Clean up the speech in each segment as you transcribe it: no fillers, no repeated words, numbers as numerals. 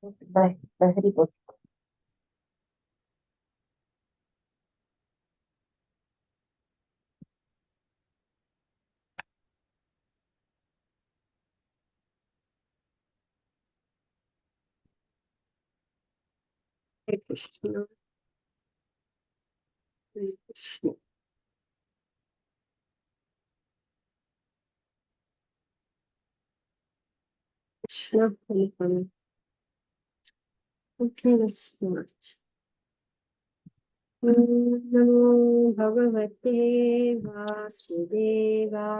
Very good. Hare Krishna, Hare Krishna. Krishna, Hare Hare. Okay, let's start. Namo Bhagavate Vasudevaya.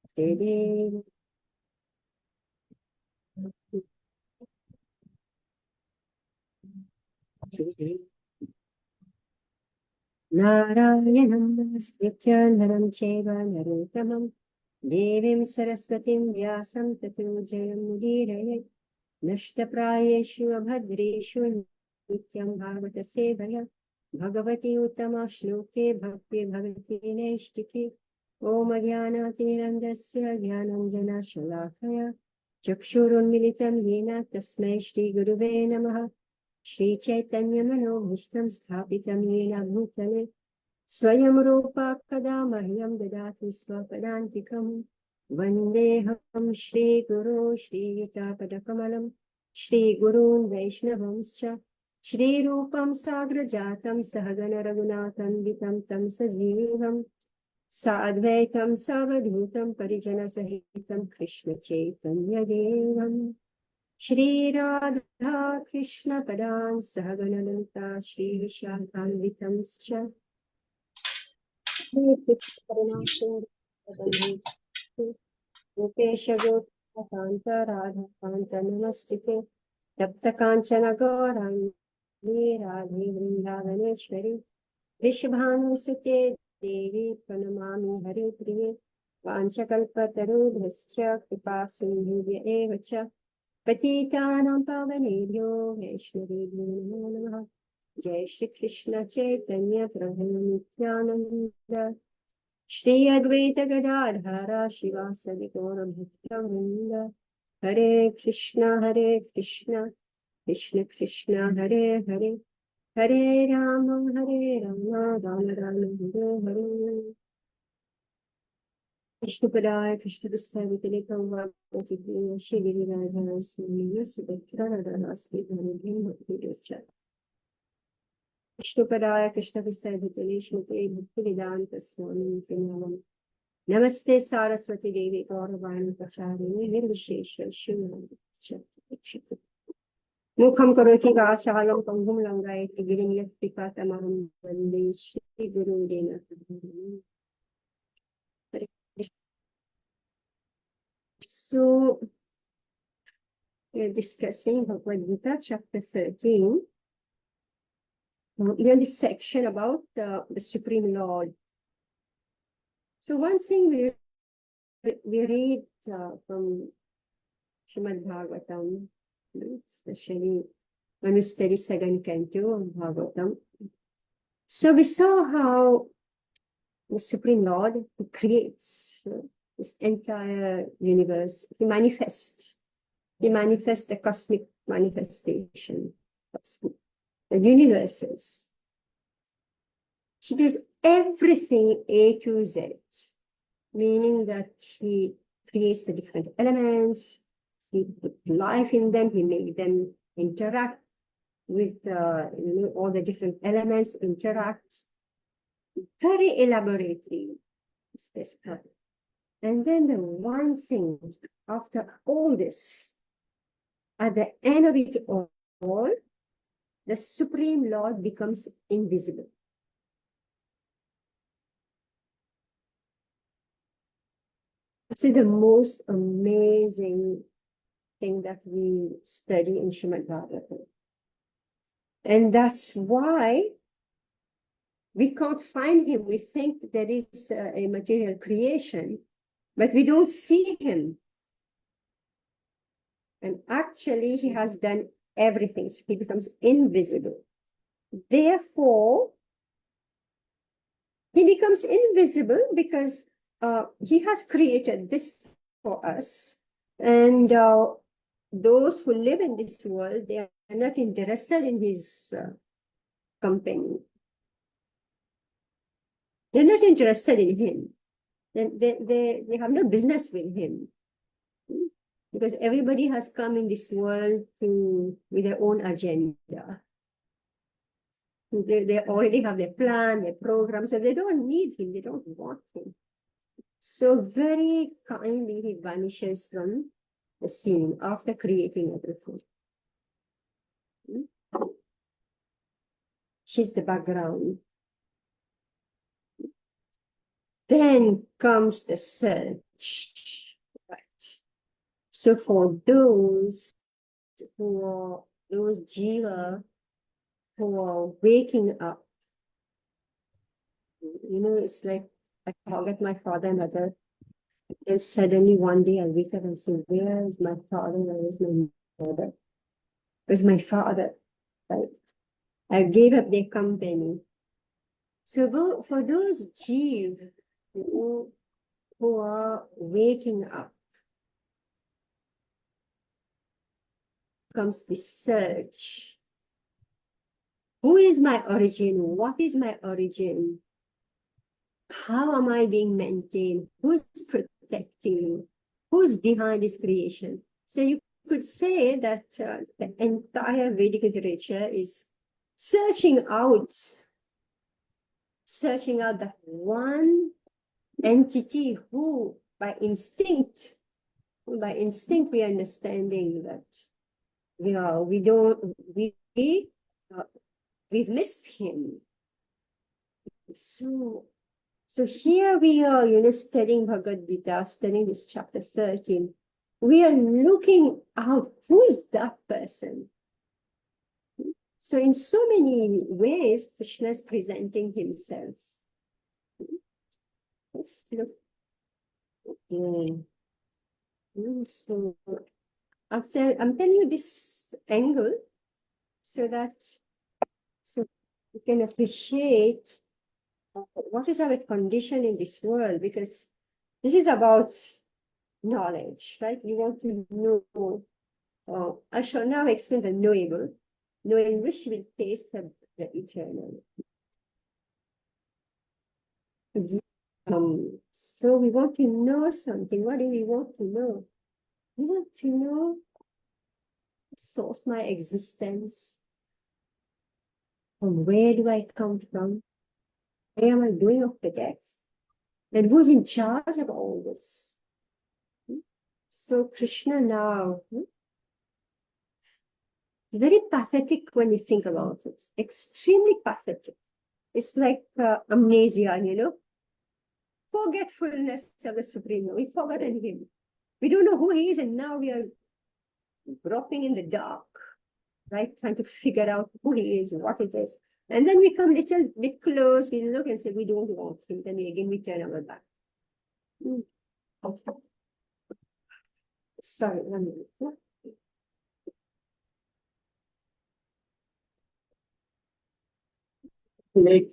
Vasudevaya. Narayanam Namaskritya Naram Cheva Narottamam Devim Saraswatim Vyasam Tato Jayam Mudiraye Nashtaprayeshu Abhadreshu Nityam Bhagavata Sevaya Bhagavati Uttama Shloke Bhakti Bhagavati Neshtiki Om Jnanatirandasya Jnananjana Shalakaya Chakshurunmilitam Yena Tasmai Shri Guruve Namaha Shri Chaitanya Manobhishtam Sthapitam Yena Bhutale Swayam Rupa Kada Mahyam Dadati Swapadantikam Vandeham Shri Guru Shri Yuta Shri Gurun Vaishnavamscha Shri Rupam Sagrajatam Sahagana Raghunatham Vitam Tam Sajivam Sadvaitam Savadhutam Parijana Sahitam Krishna Chaitanya Devam Shri Radha Krishna Padan Sahagana Lalita Shri Vishakhanvitamscha Rupesha Gopakanta Radha Kanta Namastite Tapta Kanchana Gaurang Radhe Vrindavaneshwari Vishbhanu Sute Devi Pranamami Hare Priye Vanchakalpatarubhascha Kripa Sindhuvya Evacha Patitanam Pavanebhyo Vaishnavebhyo Namo Namaha Jai Shri Krishna Chaitanya Prabhu Nityananda Shri Advaita Gadadhara Shivasadi Gaura Bhakta Vrinda Hare Krishna Krishna Krishna Hare Hare Hare Rama Rama Rama Hare Hare Krishna Padaya Krishna Vastavitali Kavvati Shri Giriraja Suniya Subhatra Radha Asvidhani Bhakti Rascha Krishna Padaya Krishna Vastavitali Shmute Bhakti Vedanta Swami Pranam Namaste Saraswati Devi Gauravani Pacharini Nirvishesha Shivana Mukham Karoti Vachalam Pangum Langayati Girim Yatrikatamaham Vande Shri Guru Dena. So, we are discussing Bhagavad Gita, chapter 13. We are in this section about the Supreme Lord. So, one thing we read from Srimad Bhagavatam, especially when we study second canto of Bhagavatam. So, we saw how the Supreme Lord creates this entire universe. He manifests the cosmic manifestation, the universes. He does everything A to Z, meaning that he creates the different elements, he put life in them, he made them interact with all the different elements, interact very elaborately. It's described. And then the one thing, after all this, at the end of it all, the Supreme Lord becomes invisible. This is the most amazing thing that we study in Srimad Bhagavatam. And that's why we can't find him. We think there is a material creation, but we don't see him. And actually, he has done everything. So he becomes invisible. Therefore, he becomes invisible because he has created this for us, and those who live in this world, they are not interested in his company. They're not interested in him. They have no business with him. Because everybody has come in this world with their own agenda. They already have their plan, their program, so they don't need him, they don't want him. So very kindly he vanishes from the scene after creating everything. She's the background. Then comes the search. Right. So for those jiva who are waking up, it's like I forget my father and mother. And suddenly one day I wake up and say, where is my father? Where is my mother? Where's my father? Right? I gave up their company. So for those jiv who are waking up, comes the search. Who is my origin? What is my origin? How am I being maintained? Who's protecting me? Who's behind this creation? So you could say that the entire Vedic literature is searching out that one entity who, by instinct, we are understanding that we've missed him. So here we are, studying Bhagavad Gita, studying this chapter 13. We are looking out, who's that person? So in so many ways, Krishna is presenting himself. Let's look. So I'm telling you this angle so you can appreciate what is our condition in this world, because this is about knowledge, right? You want to know. I shall now explain the knowable, knowing which will taste the eternal. So we want to know something. What do we want to know? We want to know the source of my existence. From where do I come from? Where am I going after death? And who's in charge of all this? So Krishna now, it's very pathetic when you think about it. Extremely pathetic. It's like amnesia, forgetfulness of the Supreme. We've forgotten him. We don't know who he is, and now we are groping in the dark, right? Trying to figure out who he is, what it is. And then we come a little bit close, we look and say, we don't want him. Then we turn our back. Okay. Sorry, 1 minute.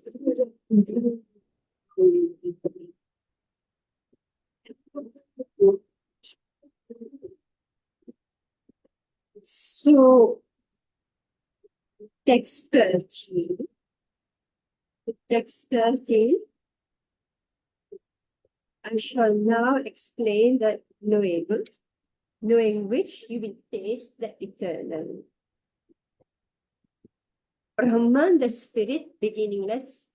So, text 13. Text 13. I shall now explain the knowable, knowing which you will taste the eternal. Brahman, the spirit, beginningless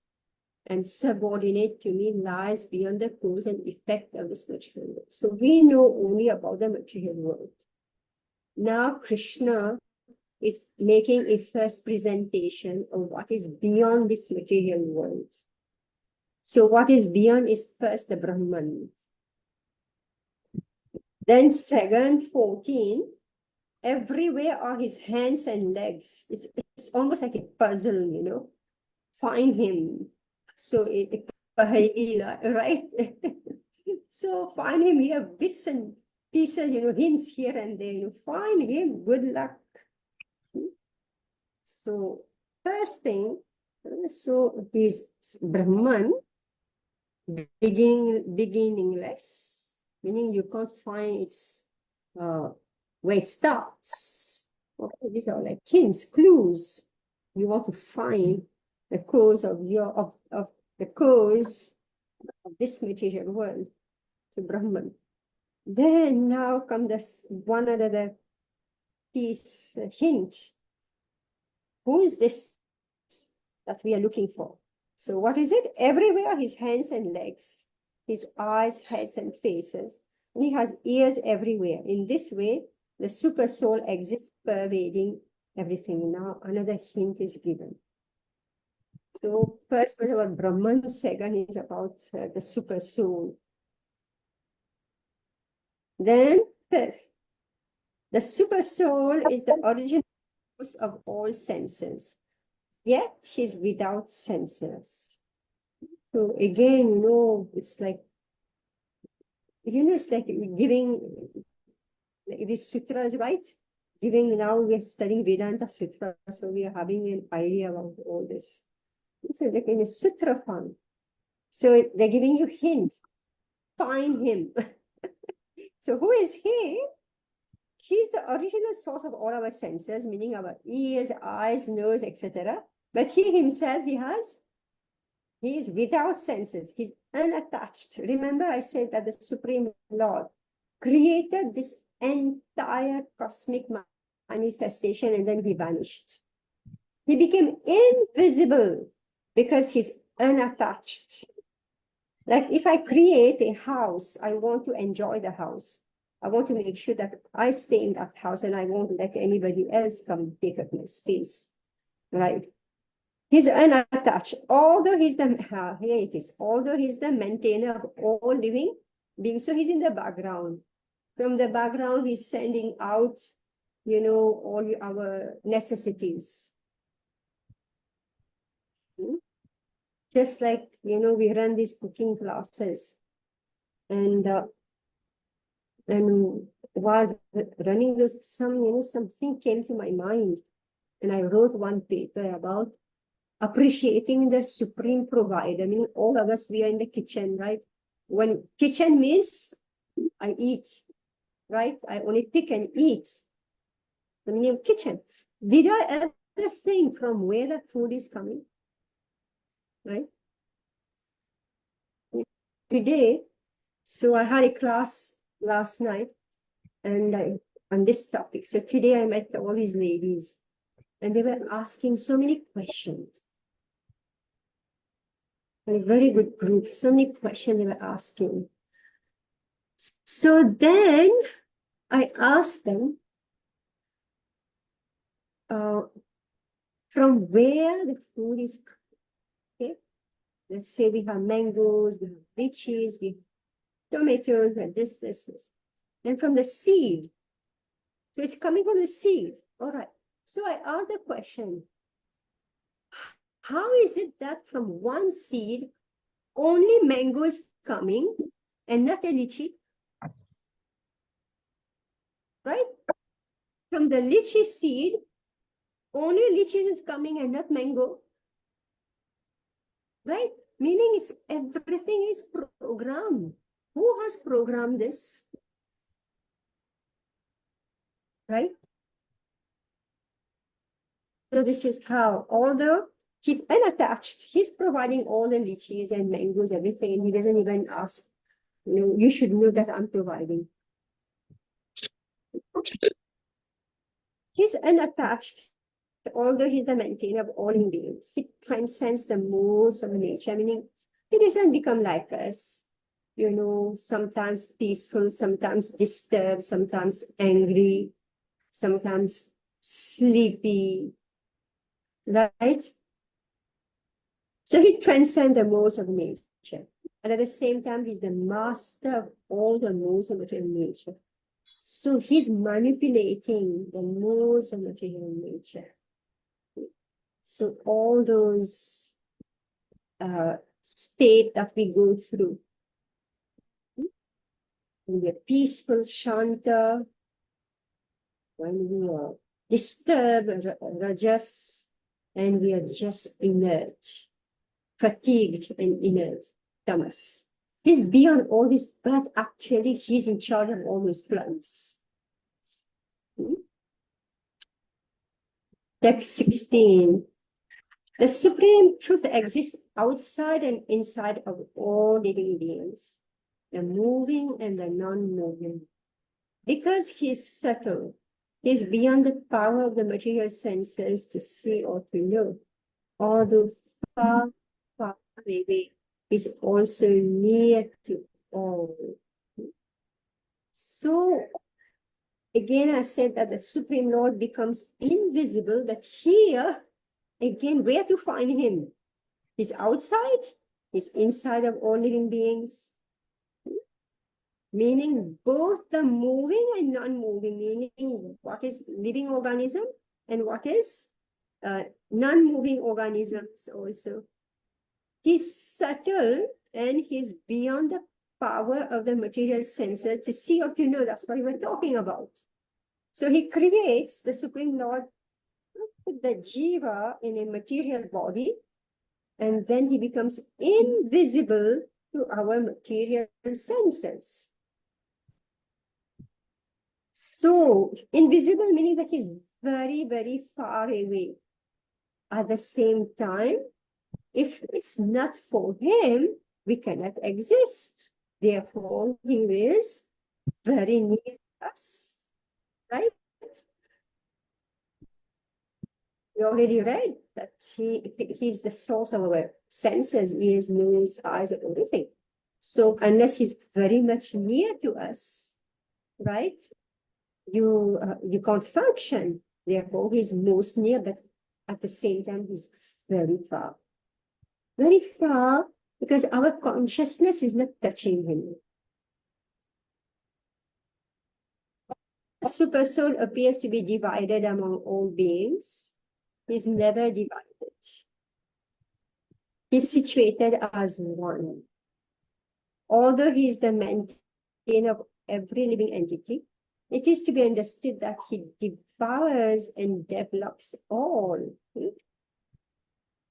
and subordinate to me, lies beyond the cause and effect of this material world. So we know only about the material world. Now Krishna is making a first presentation of what is beyond this material world. So what is beyond is first the Brahman. Then second, 14, everywhere are his hands and legs. It's almost like a puzzle, Find him. So right? So find him here, bits and pieces, hints here and there. Find him, good luck. So first thing, so his Brahman, beginningless, meaning you can't find its where it starts. Okay, these are like hints, clues. You want to find the cause of the cause of this material world, to Brahman. Then now come this one other piece, hint. Who is this that we are looking for? So what is it? Everywhere his hands and legs, his eyes, heads and faces, and he has ears everywhere. In this way, the super soul exists pervading everything. Now another hint is given. So first was about Brahman, second is about the super soul. Then fifth, the super soul is the origin of all senses, yet he's without senses. So again, it's like, it's like giving like these sutras, right? Now we're studying Vedanta Sutra, so we are having an idea about all this. So like in a sutra form. So they're giving you hint, find him. So who is he? He's the original source of all our senses, meaning our ears, eyes, nose, etc. But he himself, he is without senses. He's unattached. Remember, I said that the Supreme Lord created this entire cosmic manifestation and then he vanished. He became invisible because he's unattached. Like if I create a house, I want to enjoy the house. I want to make sure that I stay in that house and I won't let anybody else come take up my space, right? He's unattached. Although he's although he's the maintainer of all living beings, so he's in the background. From the background, he's sending out, all our necessities. Just like, we run these cooking classes, and while running this, something came to my mind, and I wrote one paper about appreciating the supreme provider. I mean, all of us, we are in the kitchen, right? When kitchen means I eat, right? I only pick and eat. The meaning of kitchen. Did I ever think from where the food is coming? Right? Today, so I had a class last night, and on this topic. So today I met all these ladies, and they were asking so many questions. A very good group, so many questions they were asking. So then I asked them from where the food is coming. Okay? Let's say we have mangoes, we have lychees, we have tomatoes, we have this. Then from the seed. So it's coming from the seed. All right. So I asked the question, how is it that from one seed, only mango is coming and not a lychee? Right? From the lychee seed, only lychee is coming and not mango. Right? Meaning everything is programmed. Who has programmed this? Right? So this is how, although he's unattached, he's providing all the lychees and mangoes, everything, and he doesn't even ask, you should know that I'm providing. He's unattached, although he's the maintainer of all beings. He transcends the modes of nature, meaning he doesn't become like us, sometimes peaceful, sometimes disturbed, sometimes angry, sometimes sleepy, right? So he transcends the modes of nature. And at the same time, he's the master of all the modes of material nature. So he's manipulating the modes of material nature. So all those states that we go through, when we're peaceful, shanta, when we are disturbed, rajas, and we are just inert, fatigued and inert. tamas. He's beyond all this, but actually he's in charge of all those plants. Text 16. The supreme truth exists outside and inside of all living beings, the moving and the non-moving. Because he is subtle, he is beyond the power of the material senses to see or to know. Although far, far away, is also near to all. So, again, I said that the Supreme Lord becomes invisible, but here, again, where to find him? He's outside, he's inside of all living beings. Meaning both the moving and non-moving, meaning what is living organism and what is non-moving organisms also. He's subtle and he's beyond the power of the material senses to see or to know. That's what we were talking about. So he creates, the Supreme Lord, put the jiva in a material body, and then he becomes invisible to our material senses. So, invisible meaning that he's very, very far away. At the same time, if it's not for him, we cannot exist. Therefore, he is very near us, right? We already read that he's the source of our senses, ears, nose, eyes, and everything. So, unless he's very much near to us, right? You can't function. Therefore, he's most near, but at the same time, he's very far. Very far, because our consciousness is not touching him. The super soul appears to be divided among all beings. He's never divided. He's situated as one. Although he is the maintainer of every living entity, it is to be understood that he devours and develops all.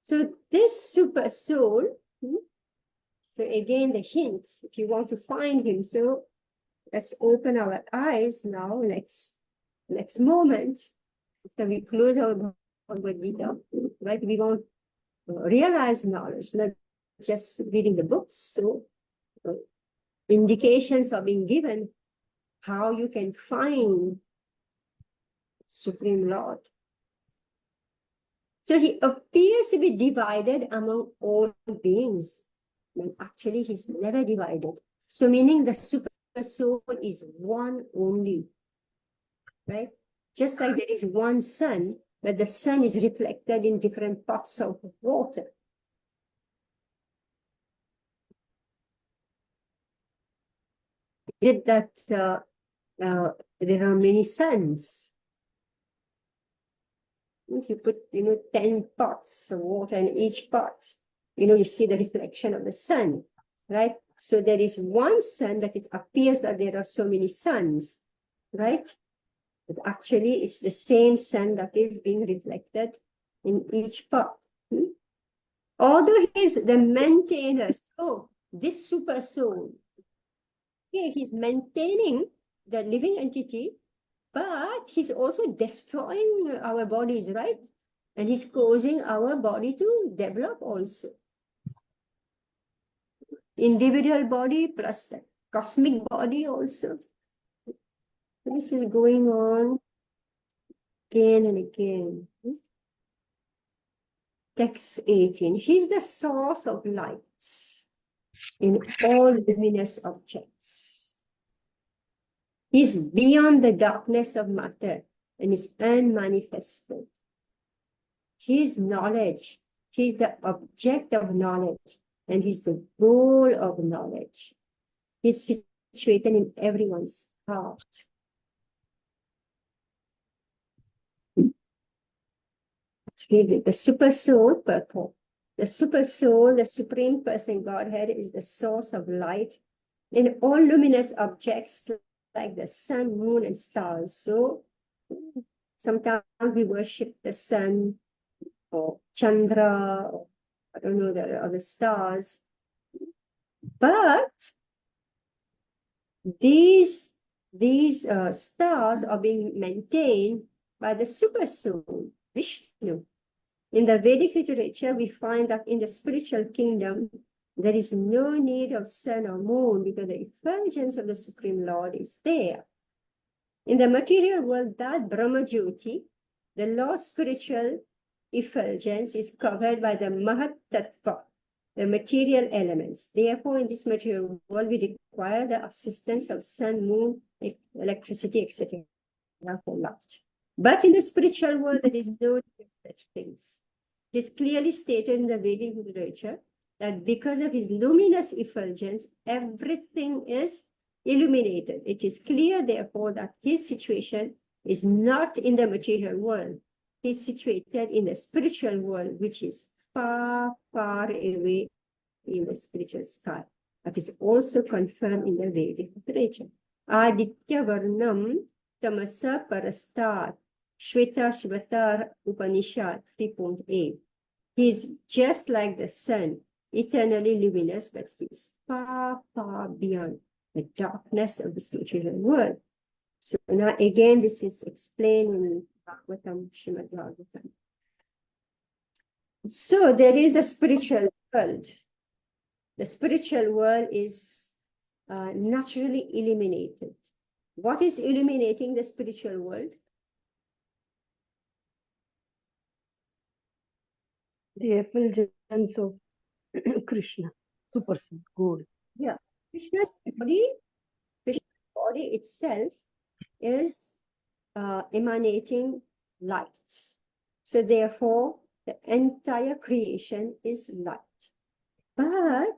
So this super soul, so again the hint, if you want to find him, so let's open our eyes now, next moment, after we close our Bhagavad Gita, right? We want to realize knowledge, not just reading the books. So indications are being given how you can find Supreme Lord. So he appears to be divided among all beings. And actually, he's never divided. So meaning the super soul is one only, right? Just like there is one sun, but the sun is reflected in different pots of water. Did that there are many suns. If you put, 10 pots of water in each pot, you see the reflection of the sun, right? So there is one sun that it appears that there are so many suns, right? But actually, it's the same sun that is being reflected in each pot. Although he's the maintainer, so this super soul, okay, he's maintaining the living entity, but he's also destroying our bodies, right? And he's causing our body to develop also. Individual body plus the cosmic body also. This is going on again and again. Text 18. He's the source of light in all luminous objects. He's beyond the darkness of matter and is unmanifested. His knowledge, he's the object of knowledge, and he's the goal of knowledge. He's situated in everyone's heart. Let's read it. The super soul purport. The super soul, the supreme person Godhead, is the source of light in all luminous objects like the sun, moon, and stars. So sometimes we worship the sun or Chandra, or I don't know, the other stars. But these stars are being maintained by the supersoul, Vishnu. In the Vedic literature, we find that in the spiritual kingdom, there is no need of sun or moon because the effulgence of the Supreme Lord is there. In the material world, that Brahma Jyoti, the Lord's spiritual effulgence, is covered by the Mahat Tattva, the material elements. Therefore, in this material world, we require the assistance of sun, moon, electricity, etc. for light. But in the spiritual world, there is no such things. It is clearly stated in the Vedic literature that because of his luminous effulgence, everything is illuminated. It is clear, therefore, that his situation is not in the material world. He is situated in the spiritual world, which is far, far away in the spiritual sky. That is also confirmed in the Vedic literature. Aditya Varnam Tamasa Parastat, Shweta Shvatar Upanishad 3.8. He is just like the sun, eternally luminous, but he is far, far beyond the darkness of this material world. So now again, this is explained in Bhagavatam, Srimad Bhagavatam. So there is the spiritual world. The spiritual world is naturally illuminated. What is illuminating the spiritual world? The effulgence of Krishna, Supersoul, God. Yeah, Krishna's body itself is emanating light. So therefore, the entire creation is light. But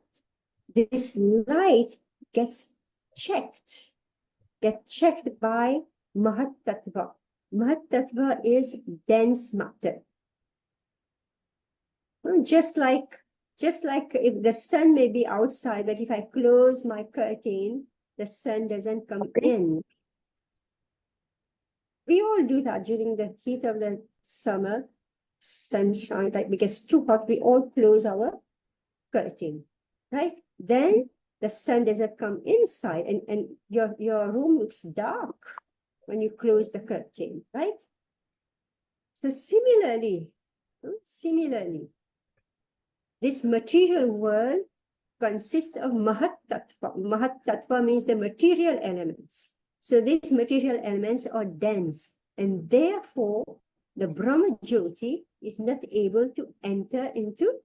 this light gets checked by Mahat Tattva. Mahat Tattva is dense matter. Just like if the sun may be outside, but if I close my curtain, the sun doesn't come in. We all do that during the heat of the summer, sunshine, like it gets too hot, we all close our curtain, right? Then the sun doesn't come inside and your room looks dark when you close the curtain, right? So similarly, this material world consists of Mahat Tattva. Mahat Tattva means the material elements. So these material elements are dense, and therefore the Brahma Jyoti is not able to enter into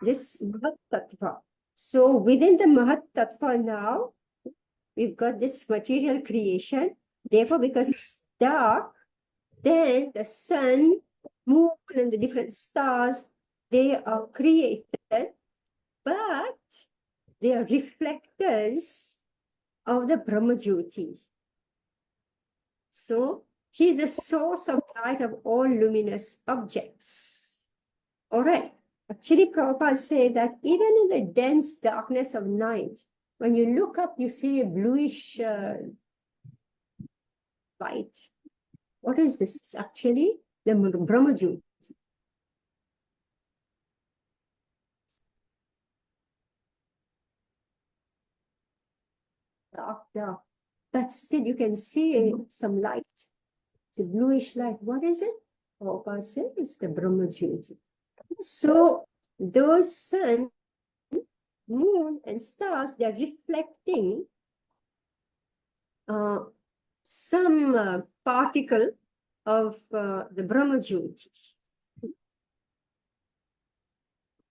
this Mahat Tattva. So within the Mahat Tattva now, we've got this material creation. Therefore, because it's dark, then the sun, moon, and the different stars, they are created, but they are reflectors of the Brahma Jyoti. So he is the source of light of all luminous objects. All right. Actually, Prabhupada said that even in the dense darkness of night, when you look up, you see a bluish light. What is this? It's actually the Brahma Jyoti. Dark. But still you can see some light. It's a bluish light. What is it? Prabhupada said it's the Brahma Jyoti. So those sun, moon, and stars, they're reflecting some particle of the Brahma Jyoti.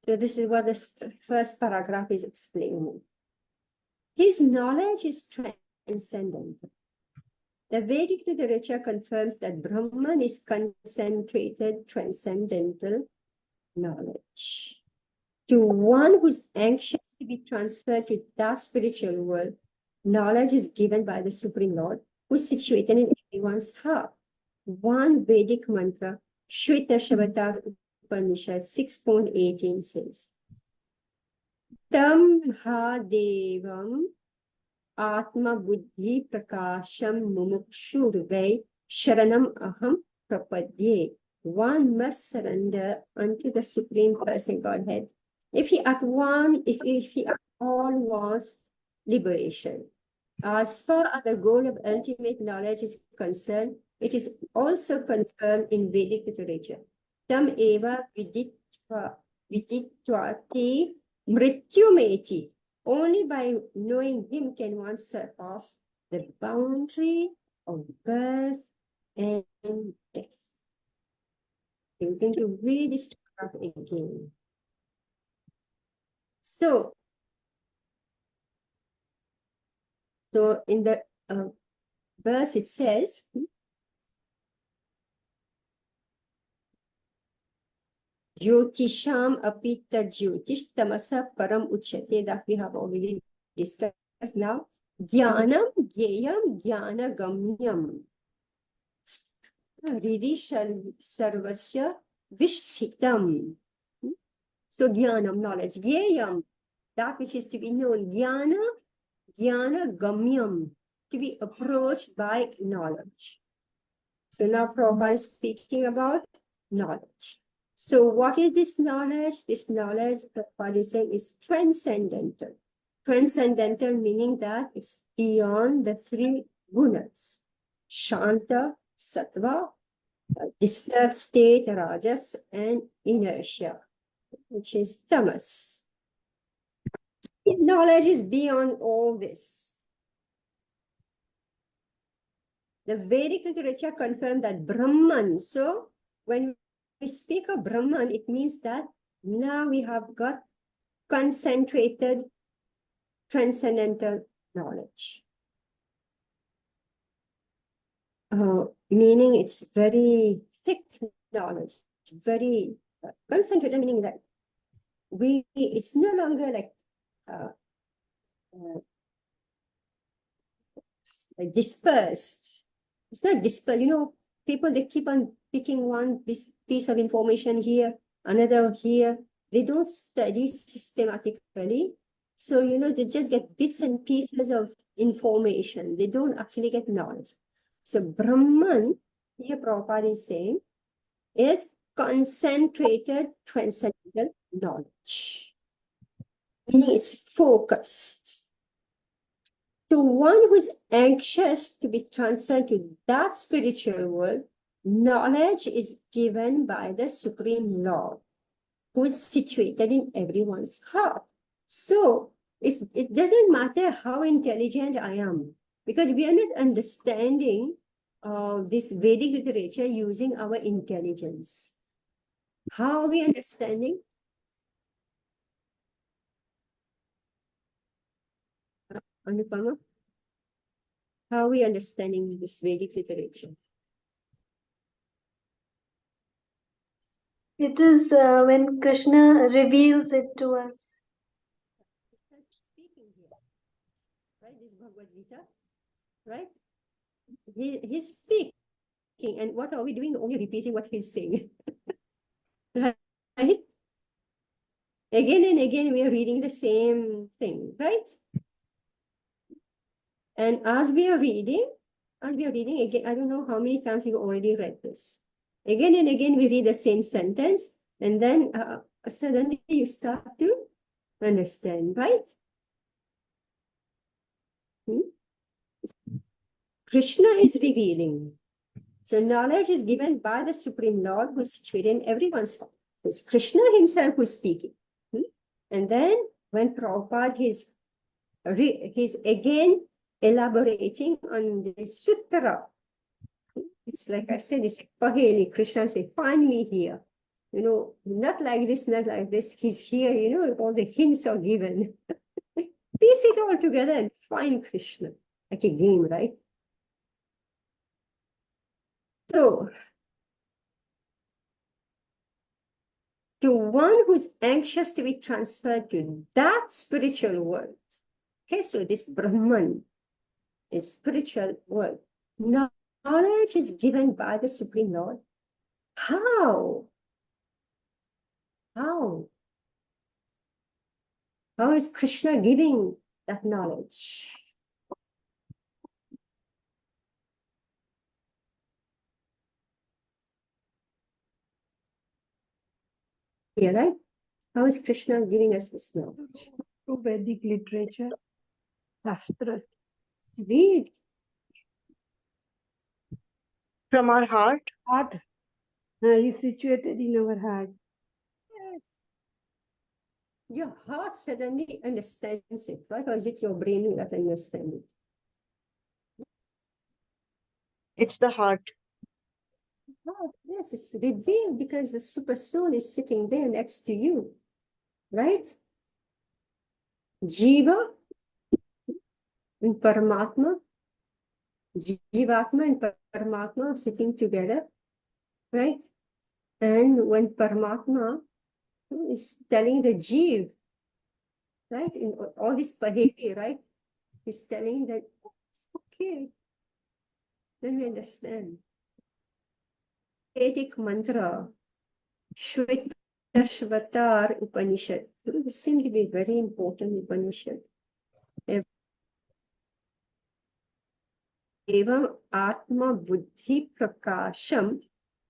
So this is what the first paragraph is explaining. His knowledge is transcendental. The Vedic literature confirms that Brahman is concentrated, transcendental knowledge. To one who is anxious to be transferred to that spiritual world, knowledge is given by the Supreme Lord, who is situated in everyone's heart. One Vedic mantra, Shweta Shvatar Upanishad 6.18 says, Tam ha devam Atma Buddhi Prakasham Mumukshurvai Sharanam Aham Prapadye. One must surrender unto the Supreme Person Godhead. If he at all wants liberation. As far as the goal of ultimate knowledge is concerned, it is also confirmed in Vedic literature. Tam eva vidittvati mrityumeti. Only by knowing him can one surpass the boundary of birth and death. I'm going to read this paragraph again. So in the verse it says, Jyotisham apita jyotish tamasa param uchyate, that we have already discussed now. Jnanam gyayam jnana gamyam. Ridi sarvasya vishtitam. So jnanam, knowledge. Gyayam, that which is to be known. Jnana gamyam, to be approached by knowledge. So now Prabhupada is speaking about knowledge. So what is this knowledge? This knowledge, Prabhupada is saying, is transcendental. Transcendental meaning that it's beyond the three gunas. Shanta, sattva, disturbed state, rajas, and inertia, which is tamas. Knowledge is beyond all this. The Vedic literature confirmed that Brahman. So when we speak of Brahman, it means that now we have got concentrated transcendental knowledge. Meaning it's very thick knowledge, very concentrated, meaning that it's no longer like dispersed. It's not dispersed. You know, people, they keep on picking one piece of information here, another here. They don't study systematically. So, you know, they just get bits and pieces of information. They don't actually get knowledge. So Brahman, here Prabhupada is saying, is concentrated transcendental knowledge. Meaning it's focused. To one who is anxious to be transferred to that spiritual world, knowledge is given by the Supreme Lord, who is situated in everyone's heart. So it doesn't matter how intelligent I am, because we are not understanding this Vedic literature using our intelligence. How are we understanding? Anupama? How are we understanding this Vedic literature? It is when Krishna reveals it to us. Speaking here, right? This Bhagavad Gita, right? He's speaking, and what are we doing? Only repeating what he's saying. Right? Again and again, we are reading the same thing, right? And as we are reading again, I don't know how many times you've already read this. Again and again, we read the same sentence, and then suddenly you start to understand, right? Krishna is revealing. So knowledge is given by the Supreme Lord, who is situated in everyone's heart. It's Krishna himself who is speaking. And then when Prabhupada he's again elaborating on the sutra. It's like I said, it's Paheli. Krishna say, find me here. You know, not like this, not like this. He's here, you know, all the hints are given. Piece it all together and find Krishna. Like a game, right? So, to one who's anxious to be transferred to that spiritual world. Okay, so this Brahman is spiritual world. Knowledge is given by the Supreme Lord. How? How is Krishna giving that knowledge? Yeah, right? How is Krishna giving us this knowledge? through Vedic literature, Shastras. Sweet. From our heart. Heart is situated in our heart. Yes. Your heart suddenly understands it, right? Or is it your brain that understands it? It's the heart. Oh, yes, it's revealed because the super soul is sitting there next to you, right? Jiva and Paramatma, Jivatma and Paramatma are sitting together, right? And when Paramatma is telling the Jiv, right, in all this Paheli, right, he's telling that it's okay. Then we understand. Vedic mantra, Shvetashvatar Upanishad. This seems to be a very important Upanishad. Evam Atma Buddhi Prakasham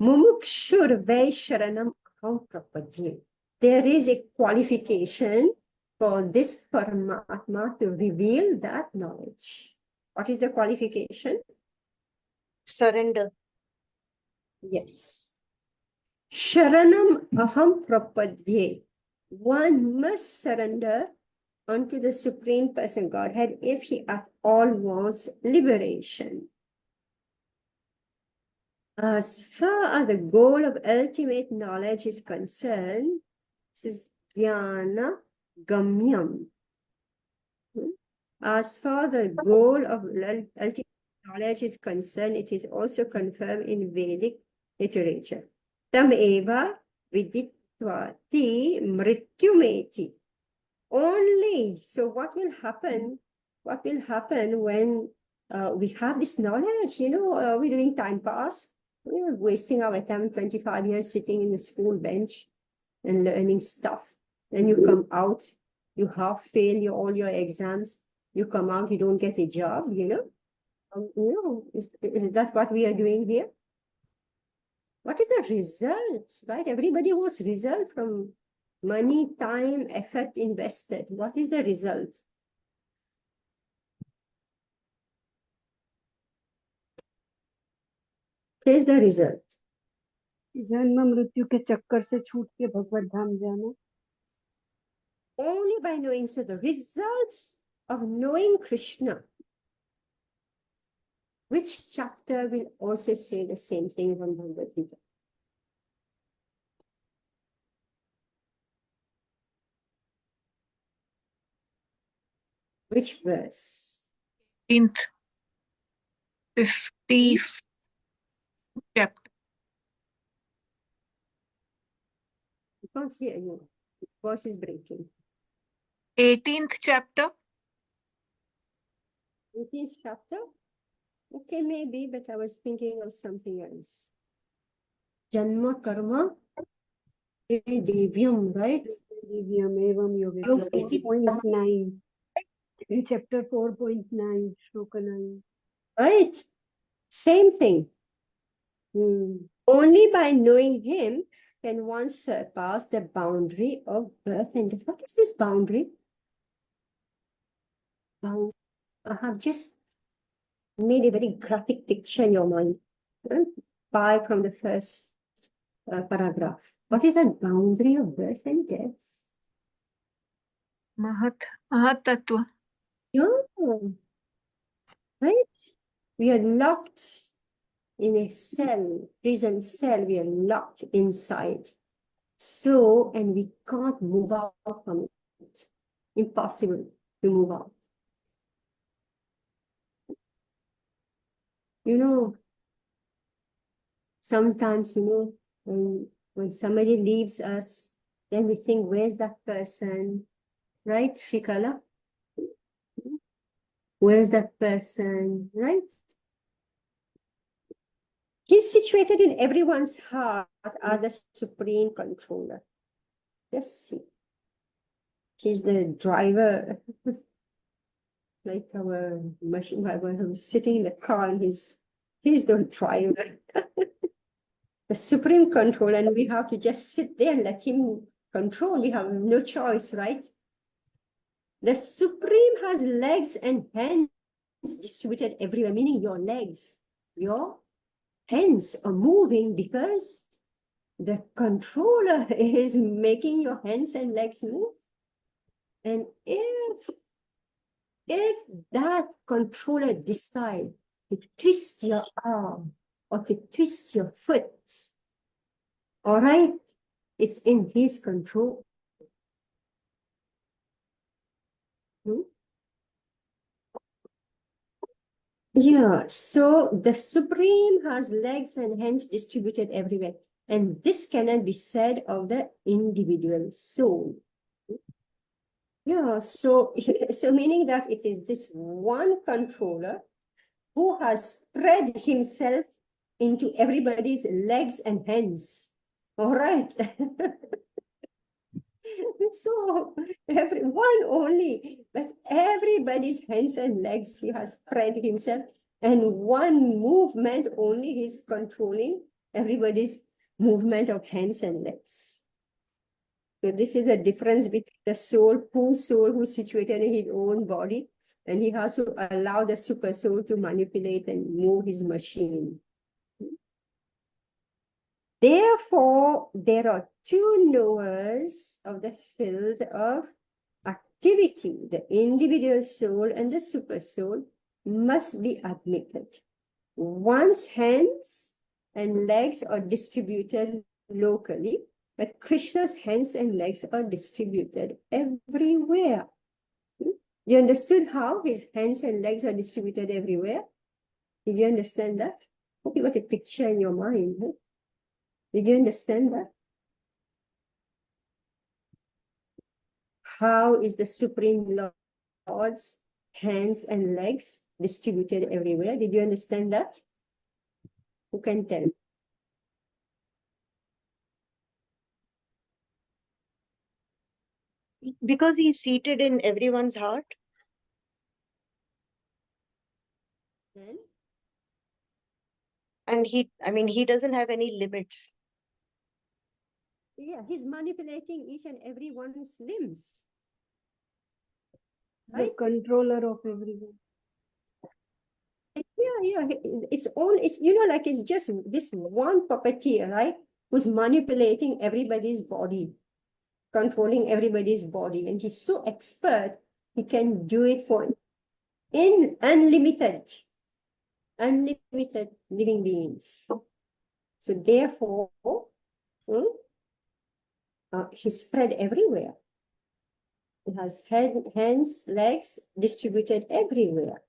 Mumukshurvai Sharanam Aham Prapadye. There is a qualification for this Paramatma to reveal that knowledge. What is the qualification? Surrender. Yes. Sharanam Aham Prapadye. One must surrender unto the Supreme Person Godhead if he at all wants liberation. As far as the goal of ultimate knowledge is concerned, this is Jnana Gamyam. As far as the goal of ultimate knowledge is concerned, it is also confirmed in Vedic literature. Tam eva viditvati mrityumeti. Only, so what will happen? What will happen when we have this knowledge? We're doing time pass. We're wasting our time 25 years sitting in the school bench and learning stuff. Then you come out, you half fail all your exams. You come out, you don't get a job, Is that what we are doing here? What is the result, right? Everybody wants result from money, time, effort invested. What is the result? What is the result? जन्म मृत्यु के चक्कर से छूट के भगवत धाम जाना. Only by knowing. So the results of knowing Krishna. Which chapter will also say the same thing from Bhagavad Gita? Which verse? 50th chapter. I can't hear you. Voice is breaking. 18th chapter. 18th chapter? Okay, maybe, but I was thinking of something else. Janma karma divyam, right? Divyam evam yoga. 4.9. In chapter 4.9, shloka 9. Right? Same thing. Only by knowing him can one surpass the boundary of birth and death. What is this boundary? I have just made a very graphic picture in your mind. By from the first paragraph. What is the boundary of birth and death? Mahat Tattva. Yeah. Right? We are locked in a cell, prison cell, we are locked inside. So, and we can't move out from it. Impossible to move out. Sometimes, when somebody leaves us, then we think, where's that person? Right, Shikala? Where's that person? Right? He's situated in everyone's heart as the supreme controller. Just see. He's the driver. Like our machine driver who's sitting in the car and he's the driver. The supreme control, and we have to just sit there and let him control. We have no choice, right? The Supreme has legs and hands distributed everywhere, meaning your legs, your hands are moving because the controller is making your hands and legs move. And if that controller decides to twist your arm or to twist your foot, all right, it's in his control. Yeah, so the Supreme has legs and hands distributed everywhere. And this cannot be said of the individual soul. Yeah, so meaning that it is this one controller who has spread himself into everybody's legs and hands. All right. So one only, but everybody's hands and legs, he has spread himself, and one movement only he's controlling everybody's movement of hands and legs. So this is the difference between the soul who's situated in his own body, and he has to allow the super soul to manipulate and move his machine. Therefore, there are two knowers of the field of activity. The individual soul and the super soul must be admitted. One's hands and legs are distributed locally, but Krishna's hands and legs are distributed everywhere. You understood how his hands and legs are distributed everywhere? Did you understand that? Hope you got a picture in your mind. Huh? Did you understand that? How is the Supreme Lord's hands and legs distributed everywhere? Did you understand that? Who can tell? Because he's seated in everyone's heart. Then? And he doesn't have any limits. Yeah, he's manipulating each and every one's limbs. The Right? controller of everyone. Yeah, it's you know, like it's just this one puppeteer, right? Who's manipulating everybody's body, controlling everybody's body, and he's so expert, he can do it for in unlimited living beings. So therefore, he's spread everywhere. He has hands, legs distributed everywhere.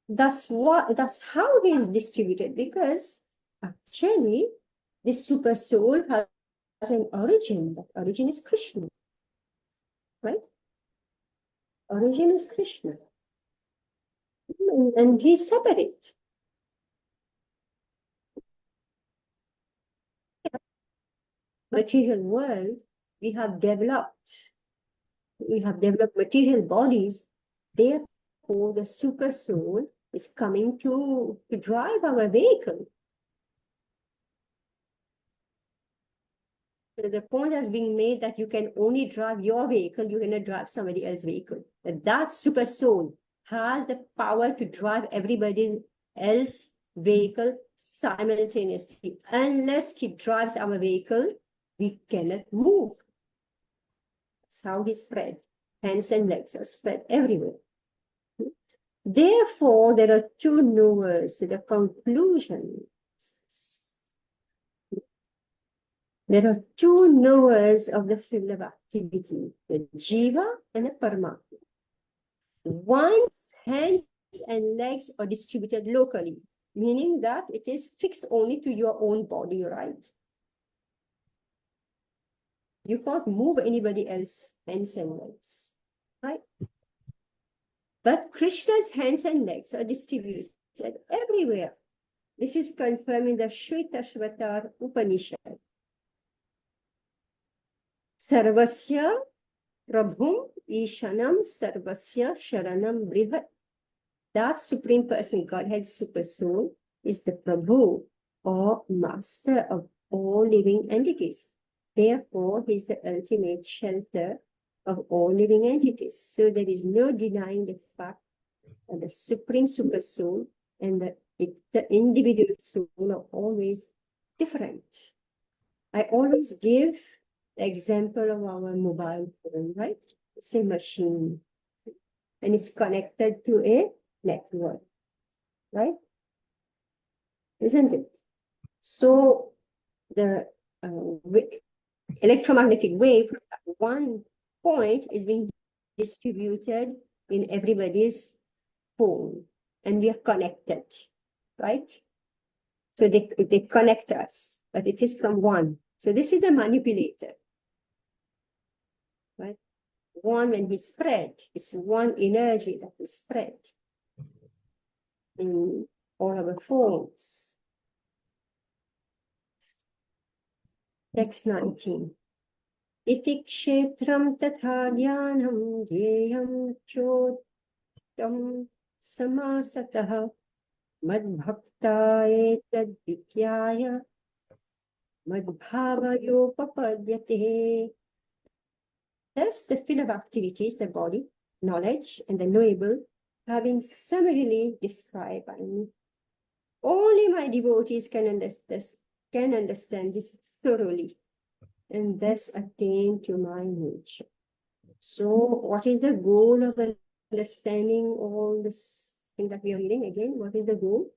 That's how he is distributed, because actually this super soul has an origin. That origin is Krishna. Right? Origin is Krishna. And he's separate. Material world, we have developed material bodies. Therefore, the super soul is coming to drive our vehicle. So the point has been made that you can only drive your vehicle, you cannot drive somebody else's vehicle. That super soul has the power to drive everybody else's vehicle simultaneously. Unless he drives our vehicle, we cannot move. That's how he spread. Hands and legs are spread everywhere. Therefore, there are two knowers to the conclusion. There are two knowers of the field of activity, the Jiva and the Paramatma. One's hands and legs are distributed locally, meaning that it is fixed only to your own body, right? You can't move anybody else's hands and legs, right? But Krishna's hands and legs are distributed everywhere. This is confirmed in the Shvetashvatar Upanishad. Sarvasya Prabhum Ishanam Sarvasya Sharanam Brihat. That Supreme Person, Godhead Super Soul, is the Prabhu or Master of all living entities. Therefore, he is the ultimate shelter of all living entities. So there is no denying the fact that the supreme super soul and the individual soul are always different. I always give the example of our mobile phone, right? It's a machine and it's connected to a network, right? Isn't it? So the electromagnetic wave from that one point is being distributed in everybody's phone, and we are connected, right? So they connect us, but it is from one. So this is the manipulator, right? One, when he spread, it's one energy that is spread in all our phones. Text 19. Iti kshetram tatha dhyanam dhyeyam chotam samasatah madbhaktaye tadvikyaya madbhavayopapadyate. Thus, the field of activities, the body, knowledge, and the knowable, have been summarily described by me. Only my devotees can understand this thoroughly, and thus attain to my nature. So, what is the goal of understanding all this thing that we are reading? Again, what is the goal?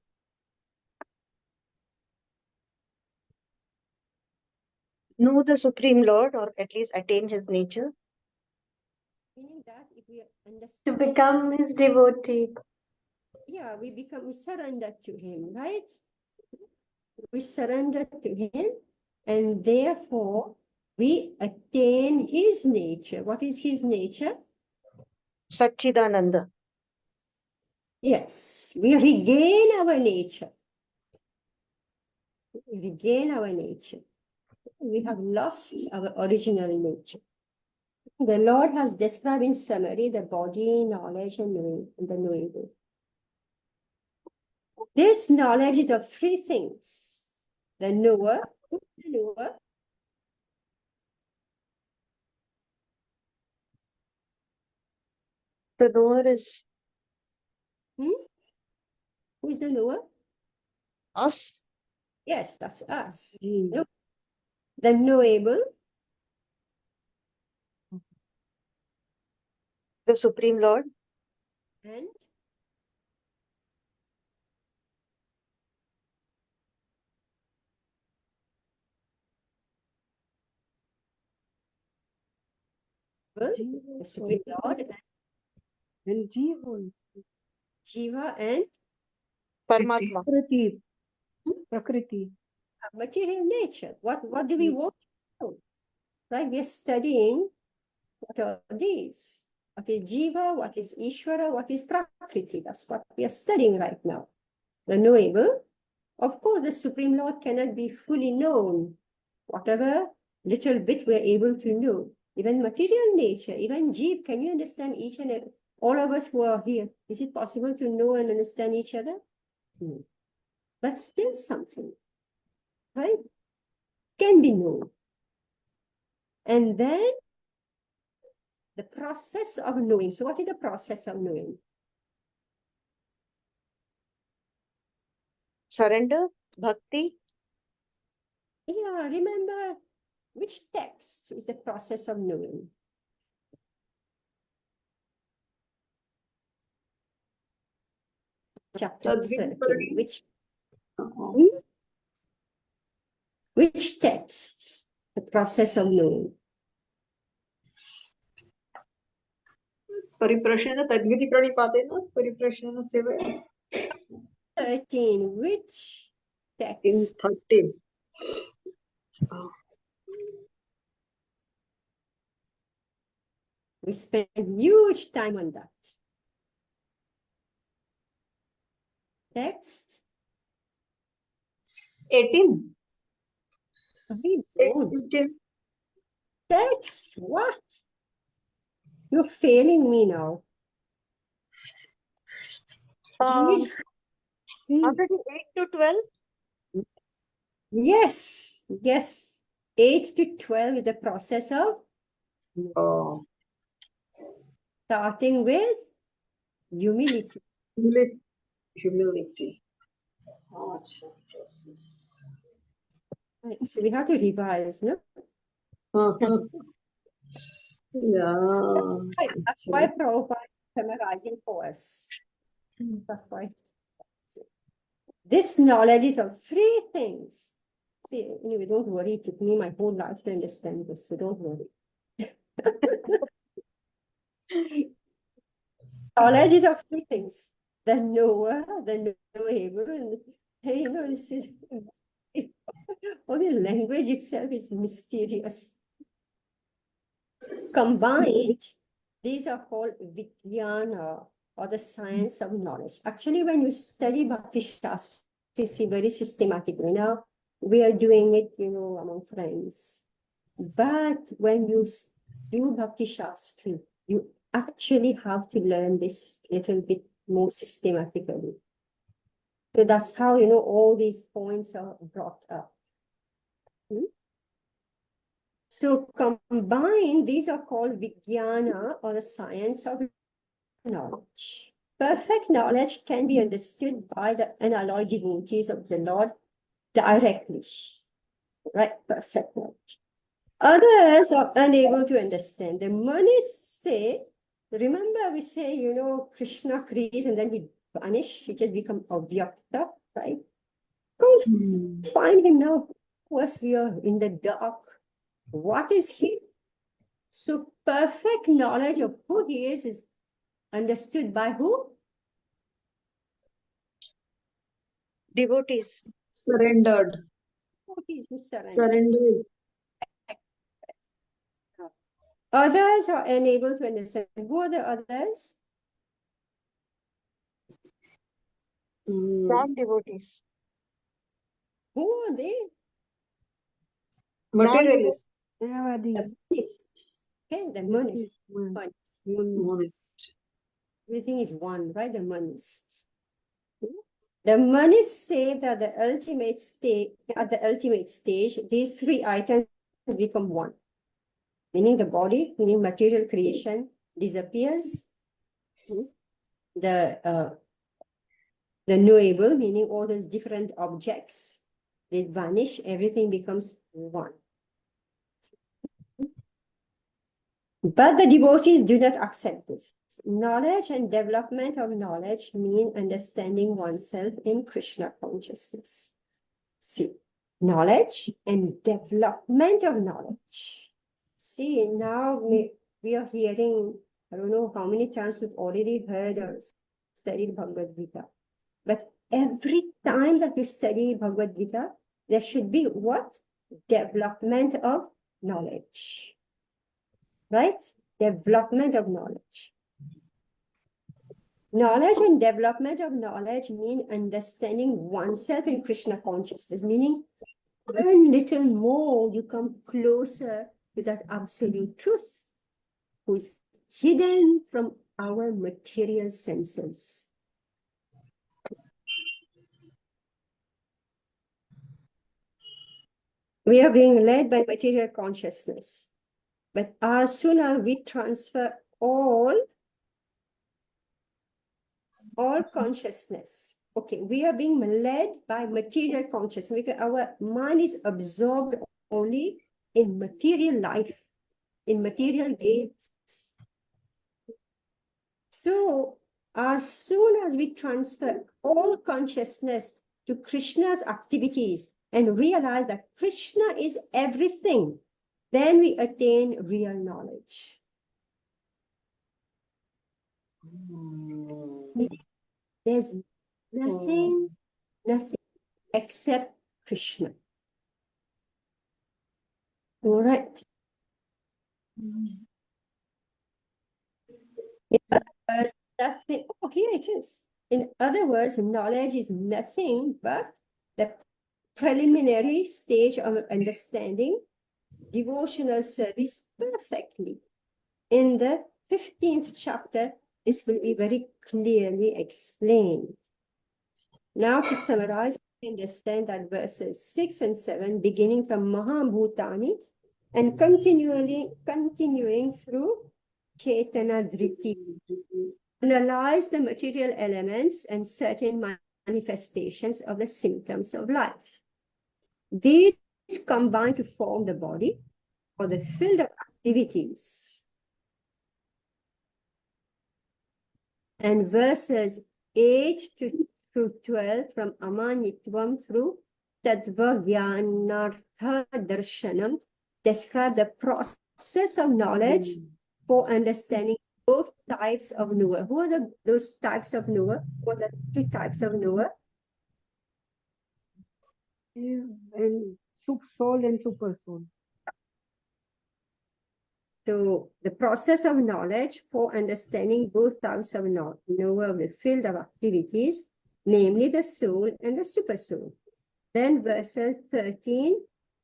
Know the Supreme Lord, or at least attain his nature. Meaning that if we understand, To become his devotee. yeah, we surrender to him, right? We surrender to him, and therefore we attain his nature. What is his nature? Satchidananda. Yes, we regain our nature. We regain our nature. We have lost our original nature. The Lord has described in summary the body, knowledge, and knowing, and the knowable. This knowledge is of three things: the knower, who is the knower? The knower is Who is the knower? us. Yes, that's us. No. The knowable, The Supreme Lord. and the Supreme Lord, And Jiva also. Jiva, and Paramatma. Prakriti. material nature. What do we want to know? Right? We are studying what are these? What is Jiva? What is Ishvara? What is Prakriti? That's what we are studying right now. The knowable. Of course, the Supreme Lord cannot be fully known. Whatever little bit we're able to know. Even material nature, even Jeev, can you understand each and every, all of us who are here? Is it possible to know and understand each other? No. But still something, right? Can be known. And then the process of knowing. So what is the process of knowing? Surrender. Bhakti. Yeah, remember which text is the process of knowing? Chapter 13. Which text? The process of knowing. परिप्रश्नेन तद्विधि प्रणिपातेन परिप्रश्नेन सेवया 13. Which text? in 13. We spent huge time on that. Text? 18. We Text don't. 18. Text? What? You're failing me now. Which- Already 8 to 12. Yes, yes. 8 to 12 is the process of Oh. starting with humility. Humility. Acha, process. Right, so we have to revise, no? Uh-huh. Yeah. That's why Prabhupada is summarizing for us. That's why. This knowledge is of three things. See, anyway, don't worry. It took me my whole life to understand this, so don't worry. Knowledge is of three things: the knower, the knowable, and this is only language itself is mysterious. Combined, these are called Vijnana, or the science of knowledge. Actually, when you study Bhakti Shastra, you see very systematically. Now, we are doing it, among friends. But when you do Bhakti Shastra, you actually have to learn this little bit more systematically. So that's how, all these points are brought up. So combined, these are called Vijnana, or the science of knowledge. Perfect knowledge can be understood by the unalloyed devotees of the Lord directly. Right? Perfect knowledge. Others are unable to understand. The monists say, remember we say, Krishna creates and then we vanish, he just become avyakta, right? Go find him now. First we are in the dark. What is he? So perfect knowledge of who he is understood by who? Devotees. Surrendered. Devotees who surrender. Surrendered. Others are unable to understand. Who are the others? Non-devotees. Who are they? Materialist. Mayavadis. Monists. Okay, the monists. One. Monist. Everything is one, right? The monists. The monists say that at the ultimate stage, these three items become one. Meaning the body, meaning material creation, disappears. The knowable, meaning all those different objects, they vanish, everything becomes one. But the devotees do not accept this. Knowledge and development of knowledge mean understanding oneself in Krishna consciousness. See, knowledge and development of knowledge. See, now we are hearing, I don't know how many times we've already heard or studied Bhagavad Gita. But every time that we study Bhagavad Gita, there should be what? Development of knowledge. Right? Development of knowledge. Knowledge and development of knowledge mean understanding oneself in Krishna consciousness, meaning a little more you come closer to that absolute truth, who is hidden from our material senses. We are being led by material consciousness. But as soon as we transfer all consciousness, okay, we are being led by material consciousness because our mind is absorbed only in material life, in material gains. So as soon as we transfer all consciousness to Krishna's activities and realize that Krishna is everything, then we attain real knowledge. There's nothing except Krishna. All right. In other words, nothing. Oh, here it is. In other words, knowledge is nothing but the preliminary stage of understanding devotional service perfectly. In the 15th chapter, this will be very clearly explained. Now to summarize, we understand that verses 6 and 7, beginning from Mahabhutani and continuing through Chetana Dhriti. Analyze the material elements and certain manifestations of the symptoms of life. These combine to form the body or the field of activities. And verses 8 through 12 from Amanitvam through Tattva Vyanartha Darshanam describe the process of knowledge for understanding both types of knower. Who are those types of knower? What are the 2 types of knower? And soul and super soul. So the process of knowledge for understanding both types of knower of the field of activities, namely the soul and the super soul. Then verses 13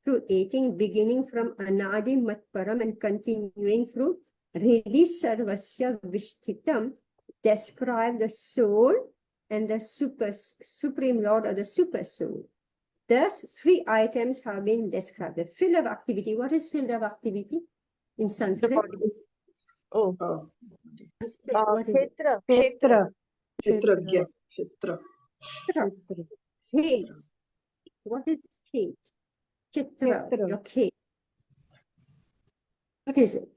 through 18, beginning from Anadi Matparam and continuing through Hrihi Sarvasya Vishtitam, describe the soul and the supreme lord or the super soul. Thus, 3 items have been described. The field of activity. What is field of activity in Sanskrit? Oh, Sanskrit, what is it? Kshetra. Kshetra. Kshetra. Kshetra. Hate. What is hate? Chitra, Kshetra. your hate. What is it?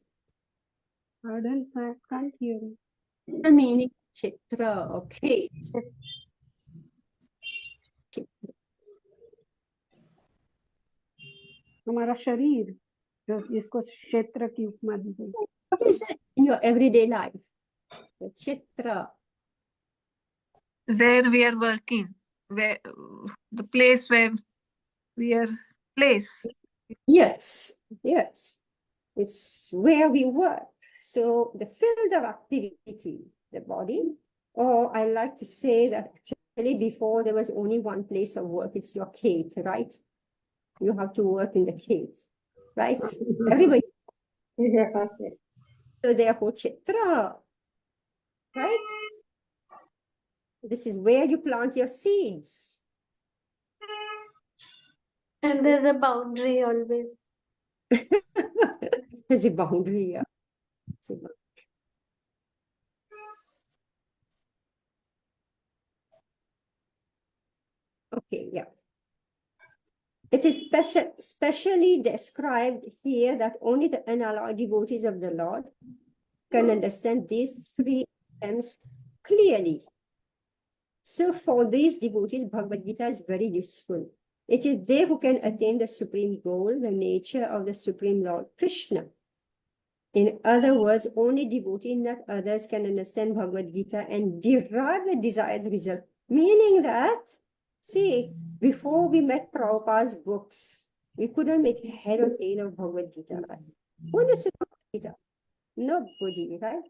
Pardon, I can't hear you. The meaning chitra or hate. हमारा शरीर जो इसको क्षेत्र की उपमा दी गई. What is it in your everyday life? The chitra. Where we are working, where the place where we are placed. Yes, yes. It's where we work. So the field of activity, the body, or I like to say that actually before there was only one place of work, it's your cave, right? You have to work in the cave, right? Everybody. Yeah. So therefore, chitra, right? This is where you plant your seeds. And there's a boundary always. There's a boundary here. There's a boundary. Okay, yeah. It is specially described here that only the unalloyed devotees of the Lord can understand these 3 items clearly. So for these devotees, Bhagavad Gita is very useful. It is they who can attain the supreme goal, the nature of the Supreme Lord Krishna. In other words, only devotees, not others, can understand Bhagavad Gita and derive the desired result. Meaning that, see, before we met Prabhupada's books, we couldn't make head or tail of Bhagavad Gita. Right? Who understood Bhagavad Gita? Nobody, right?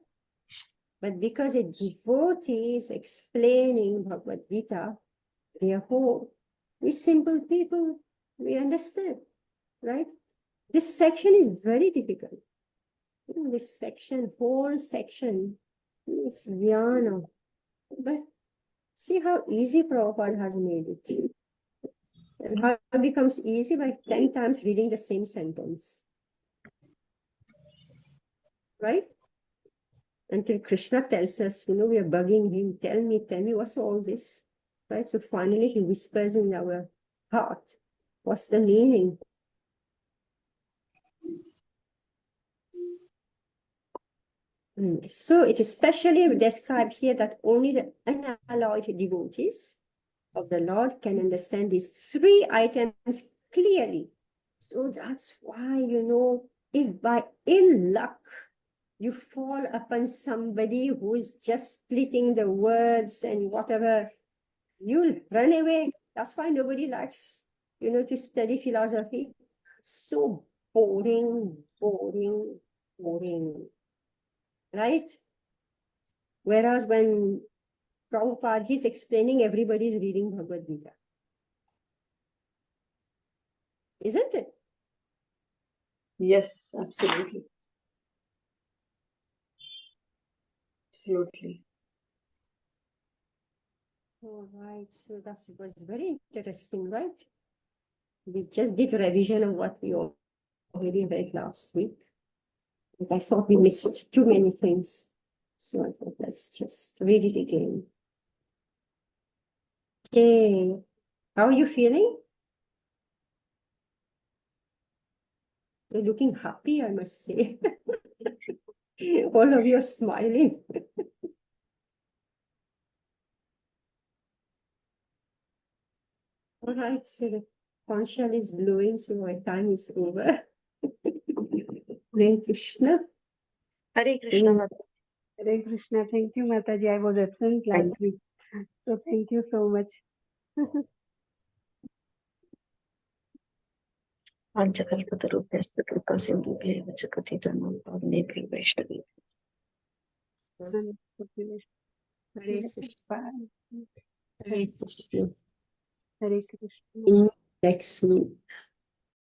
But because a devotee is explaining Bhagavad Gita, therefore, we simple people, we understand, right? This section is very difficult. You know, this section, whole section, it's Vyana. But see how easy Prabhupada has made it. And how it becomes easy by 10 times reading the same sentence. Right? Until Krishna tells us, you know, we are bugging him, tell me, what's all this? Right? So finally he whispers in our heart, what's the meaning? So it is specially described here that only the unalloyed devotees of the Lord can understand these 3 items clearly. So that's why, you know, if by ill luck you fall upon somebody who is just splitting the words and whatever, you'll run away. That's why nobody likes, you know, to study philosophy. So boring. Right? Whereas when Prabhupada, he's explaining, everybody's reading Bhagavad Gita. Isn't it? Yes, absolutely. Absolutely. All right, so that was very interesting, right? We just did a revision of what we already read last week. But I thought we missed too many things. So I thought, let's just read it again. Okay. How are you feeling? You're looking happy, I must say. All of you are smiling. All right, so the conch shell is blowing, so my time is over. Hare Krishna. Hare Krishna, Same. Mata. Hare Krishna. Thank you, Mataji. I was absent last week. So thank you so much. Panchakalpatarubhyascha kripa sindhubhyeva च पतितानां पावनेभ्यो वैष्णवेभ्यो Hare Krishna. Bye. Hare Krishna. Hare Krishna. In next week.